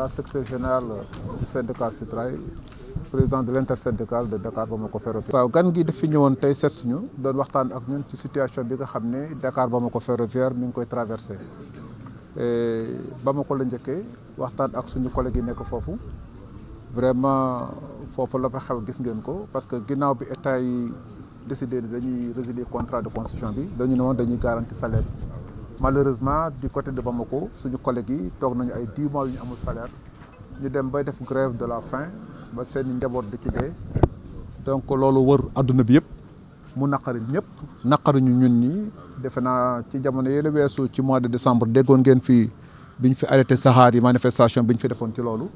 Dia, secrétaire général du syndicat Sutrail, président de l'intersyndical de Dakar Bamako Ferroviaire. waaw gan gi daf fi ñëwoon tey seet si ñu doon waxtaan ak ñun ci situation bi nga xam ne Dakar Bamako Ferroviaire mi ngi koy traversé Bamako la njëkkee waxtaan ak suñu collègues yi nekk foofu vraiment foofu la fa xew gis ngeen ko parce que ginnaaw bi état yi décidé dañuy résilier contrat de concession bi dañu ne woon dañuy garantir salaire. Malheureusement du côté de Bamako suñu collègues yi toog nañu ay 10 mois yu ñu amul salaire ñu dem bay def grève de la faim ba seen i njaboot di ci dee donc loolu wër adduna bi yëpp mu naqari ñëpp naqari ñu ñun ñi defe naa ci jamono yële weesu ci mois de décembre déggoon ngeen fii bi ñu fi arrêté saxaar yi manifestation bi ñu fi defoon ci loolu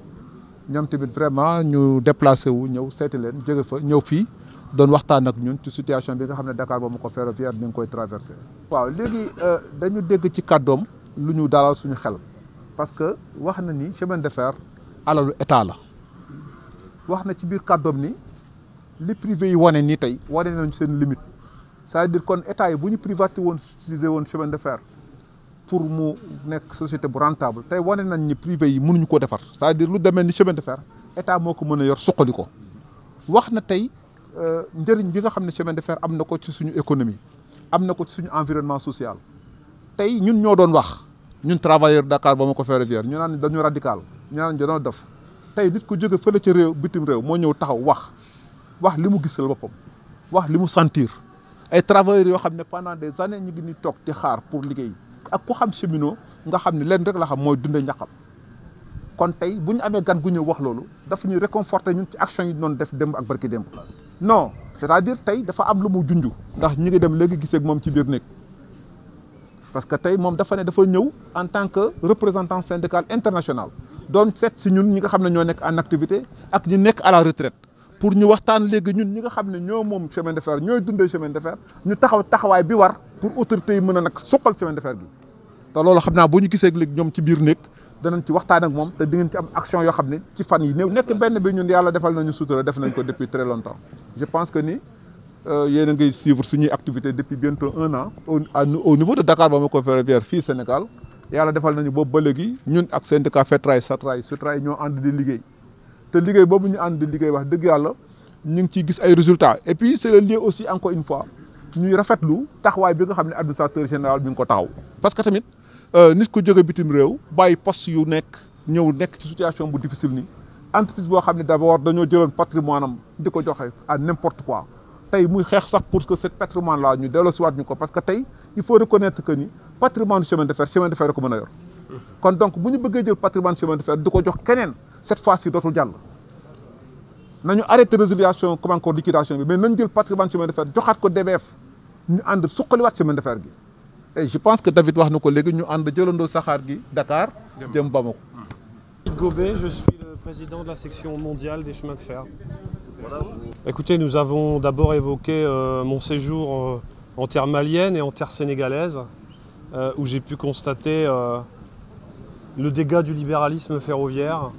ñoom tamit vraiment ñu déplacé wu ñëw seeti leen jóge fa ñëw fii doon waxtaan ak ñun ci situation bi nga xam ne Dakar Bamako Ferroviaire mi ngi koy traversé. waaw léegi dañu dégg ci kàddoom lu ñu dalal suñu xel parce que wax na ni chemin de fer alalu état la wax na ci biir kàddoom ni li privé yi wane nii tey wane nañu seen limite c'est-à-dire kon état yi bu ñu privatisé woon chemin de fer pour mu nekk société bu rentable tey wane nañ ni privé yi mënuñu ko defar c'est-à-dire lu demee ni chemin de fer état moo ko mën a yor suqali ko wax na tey. njëriñ bi nga xam ne chemin de fer am na ko ci suñu économie am na ko ci suñu environnement social tey ñun ñoo doon wax ñun travailleur Dakar Bamako Ferroviaire ñu naan dañu radical ñu naan dañoo def tey nit ku jóge fële ca réew bitim réew moo ñëw taxaw wax li mu gisal boppam wax li mu sentir ay travailleurs yoo xam ne pendant des années ñu ngi ni toog di xaar pour liggéey ak ku xam cheminot nga xam ne leen rek la xam mooy dundee ñaqam kon tey bu ñu amee gan gu ñëw wax loolu dafa ñuy réconforter ñun ci action yi doon def démb ak barki démb non c'est-à-dire tey dafa am lu mu junj ndax ñu ngi dem léegi gisee ak moom ci biir néeg parce que tey moom dafa ne dafa ñëw en tant que représentant syndical international doon seet si ñun ñi nga xam ne ñoo nekk en activité ak ñi nekk à la retraite pour ñu waxtaan léegi ñun ñi nga xam ne ñoo moom chemin de fer ñooy dundee chemin de fer ñu taxawaay bi war pour autorités yi mën a nag suqal chemin de fer gi te loolu xam naa bu ñu gisee léegi ñoom ci biir néeg danañ ci waxtaan ak moom te di ngeen ci am action yoo xam ne ci fan yi néew nekk benn bi ñun yàlla defal nañu sutura def nañ ko depuis très longtemps je pense que ni yéen a ngay suivre suñuy activité depuis bientôt 1 an au niveau de Dakar Bamako Ferroviaire fii Sénégal yàlla defal nañu boobu ba léegi ñun ak syndicat FETRAI Sutrail ñoo ànd di liggéey te liggéey boobu ñu ànd di liggéey wax dëgg yàlla ñu ngi ciy gis ay résultats et puis c'est le lieu aussi encore une fois ñuy rafetlu taxawaay bi nga xam ne administrateur général bi nga ko taxaw parce que tamit nit ku jóge bitim réew bàyyi poste yu ñëw nekk ci situation bu difficile ni entreprise boo xam ne d'abord dañoo jëloon patrimoine am di ko joxe à n'importe quoi tey muy xeex sax pour que ce patrimoine là ñu delloosiwaat ñu ko parce que tey il faut reconnaître que ni patrimoine chemin de fer da ko mën a yor kon donc bu ñu bëggee jël patrimoine chemin de fer di ko jox keneen cette fois-ci dootul jàll nañu arrêté résiliation comme encore liquidation bi mais nañ jël patrimoine chemin de fer joxaat ko DBF ñu ànd suqaliwaat chemin de fer gi et je pense que David wax na ko léegi ñu ànd jëlandoo saxaar gi Dakar jëm Bamako. Gobet, je suis le président de la section mondiale des chemins de fer. Écoutez, nous avons d'abord évoqué mon séjour en terre malienne et en terre sénégalaise, où j'ai pu constater le dégât du libéralisme ferroviaire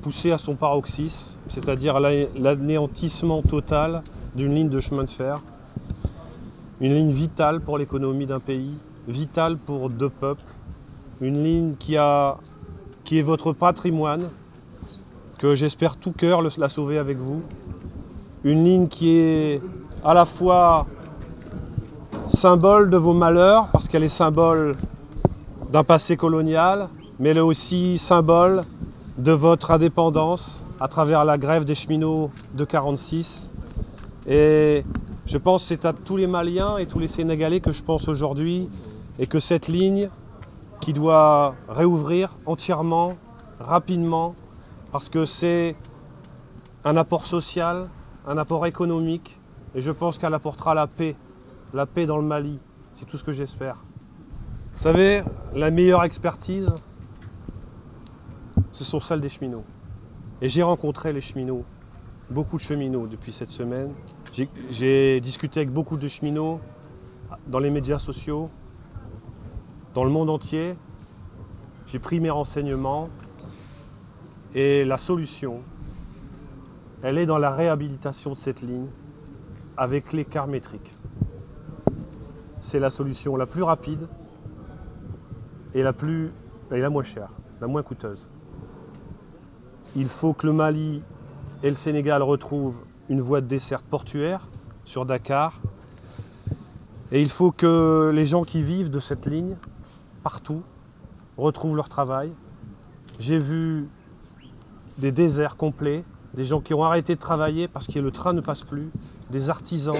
poussé à son paroxysme, c'est-à-dire l'anéantissement total d'une ligne de chemin de fer. Une ligne vitale pour l'économie d'un pays, vitale pour deux peuples, une ligne qui est votre patrimoine, que j'espère tout cœur la sauver avec vous. Une ligne qui est à la fois symbole de vos malheurs, parce qu'elle est symbole d'un passé colonial, mais elle est aussi symbole de votre indépendance à travers la grève des cheminots de 1946. Et je pense que c'est à tous les Maliens et tous les Sénégalais que je pense aujourd'hui, et que cette ligne qui doit réouvrir entièrement, rapidement, parce que c'est un apport social, un apport économique, et je pense qu'elle apportera la paix dans le Mali, c'est tout ce que j'espère. Vous savez, la meilleure expertise, ce sont celles des cheminots. Et j'ai rencontré les cheminots, beaucoup de cheminots depuis cette semaine. J'ai discuté avec beaucoup de cheminots dans les médias sociaux, dans le monde entier. J'ai pris mes renseignements et la solution, elle est dans la réhabilitation de cette ligne avec l'écart métrique. C'est la solution la plus rapide et la moins chère, la moins coûteuse. il faut que le Mali et le Sénégal retrouvent une voie de desserte portuaire sur Dakar. Et il faut que les gens qui vivent de cette ligne, partout, retrouvent leur travail. J'ai vu des déserts complets, des gens qui ont arrêté de travailler parce que le train ne passe plus, des artisans,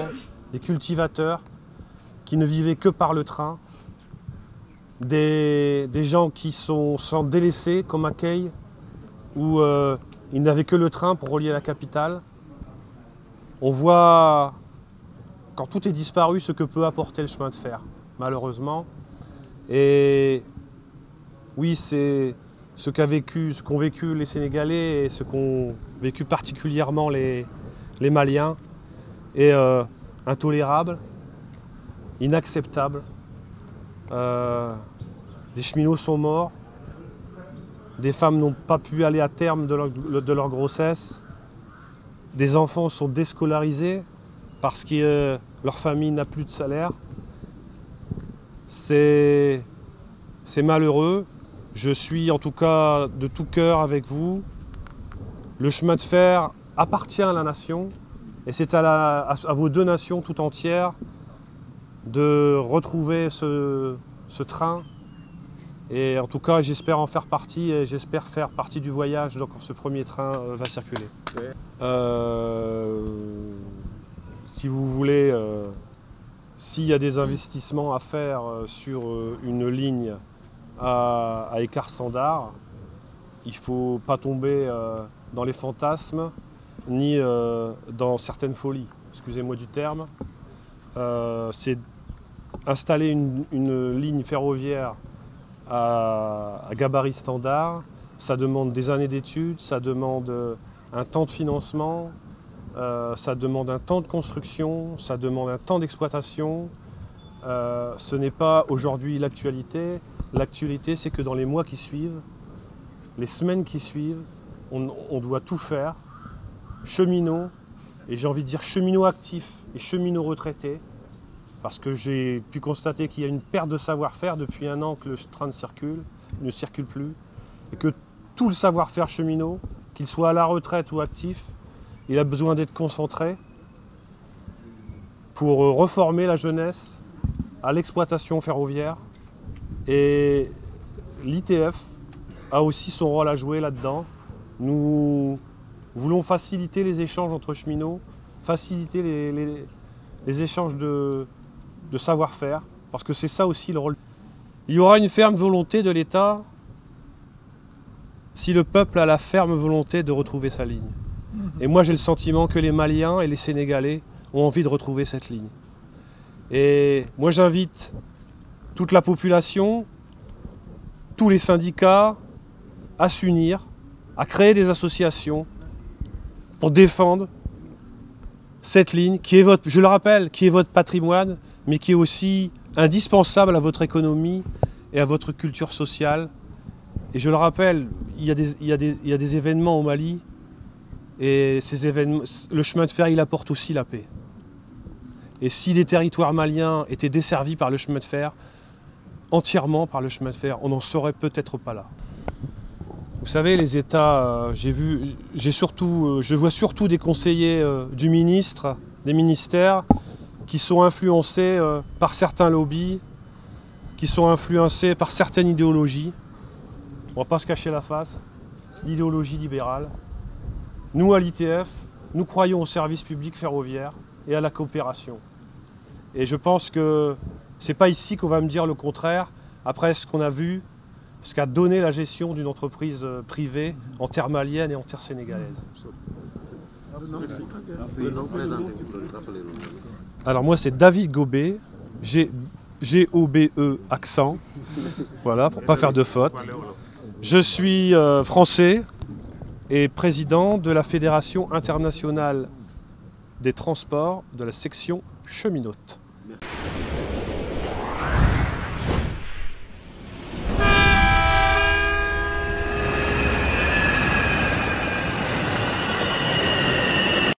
des cultivateurs qui ne vivaient que par le train, des gens qui sont délaissés comme à Key, où ils n'avaient que le train pour relier la capitale. On voit, quand tout est disparu, ce que peut apporter le chemin de fer, malheureusement. Et oui, c'est ce qu'ont vécu les Sénégalais et ce qu'ont vécu particulièrement les Maliens est intolérable, inacceptable. Des cheminots sont morts, des femmes n'ont pas pu aller à terme de leur grossesse, des enfants sont déscolarisés parce que leur famille n'a plus de salaire. C'est malheureux. Je suis en tout cas de tout cœur avec vous. Le chemin de fer appartient à la nation et c'est à vos deux nations tout entières de retrouver ce train. Et en tout cas, j'espère en faire partie et j'espère faire partie du voyage donc, quand ce premier train va circuler. Si vous voulez, s'il y a des investissements à faire sur une ligne à écart standard, il ne faut pas tomber dans les fantasmes ni dans certaines folies, excusez-moi du terme. C'est installer une ligne ferroviaire à gabarit standard, ça demande des années d'études, ça demande un temps de financement, ça demande un temps de construction, ça demande un temps d'exploitation. Ce n'est pas aujourd'hui l'actualité. L'actualité, c'est que dans les mois qui suivent, les semaines qui suivent, on doit tout faire, cheminots, et j'ai envie de dire cheminots actifs et cheminots retraités, parce que j'ai pu constater qu'il y a une perte de savoir-faire depuis un an que le train ne circule plus, et que tout le savoir-faire cheminot, qu'il soit à la retraite ou actif, il a besoin d'être concentré pour reformer la jeunesse à l'exploitation ferroviaire. Et l'ITF a aussi son rôle à jouer là-dedans. Nous voulons faciliter les échanges entre cheminots, faciliter les échanges de savoir-faire, parce que c'est ça aussi le rôle. Il y aura une ferme volonté de l'État si le peuple a la ferme volonté de retrouver sa ligne. Et moi j'ai le sentiment que les Maliens et les Sénégalais ont envie de retrouver cette ligne. Et moi j'invite toute la population, tous les syndicats à s'unir, à créer des associations pour défendre cette ligne qui est votre, je le rappelle, qui est votre patrimoine, mais qui est aussi indispensable à votre économie et à votre culture sociale. Et je le rappelle, il y a des événements au Mali, et ces événements, le chemin de fer, il apporte aussi la paix. Et si les territoires maliens étaient desservis par le chemin de fer, entièrement par le chemin de fer, on n'en serait peut-être pas là. Vous savez, les États, je vois surtout des conseillers du ministre, des ministères, qui sont influencés par certains lobbies, qui sont influencés par certaines idéologies. On ne va pas se cacher la face, l'idéologie libérale. Nous, à l'ITF, nous croyons au service public ferroviaire et à la coopération. Et je pense que ce n'est pas ici qu'on va me dire le contraire, après ce qu'on a vu, ce qu'a donné la gestion d'une entreprise privée en terre malienne et en terre sénégalaise. Alors moi c'est David Gobé, G-O-B-E accent, voilà, pour ne pas faire de faute. Je suis français et président de la Fédération internationale des transports de la section cheminote.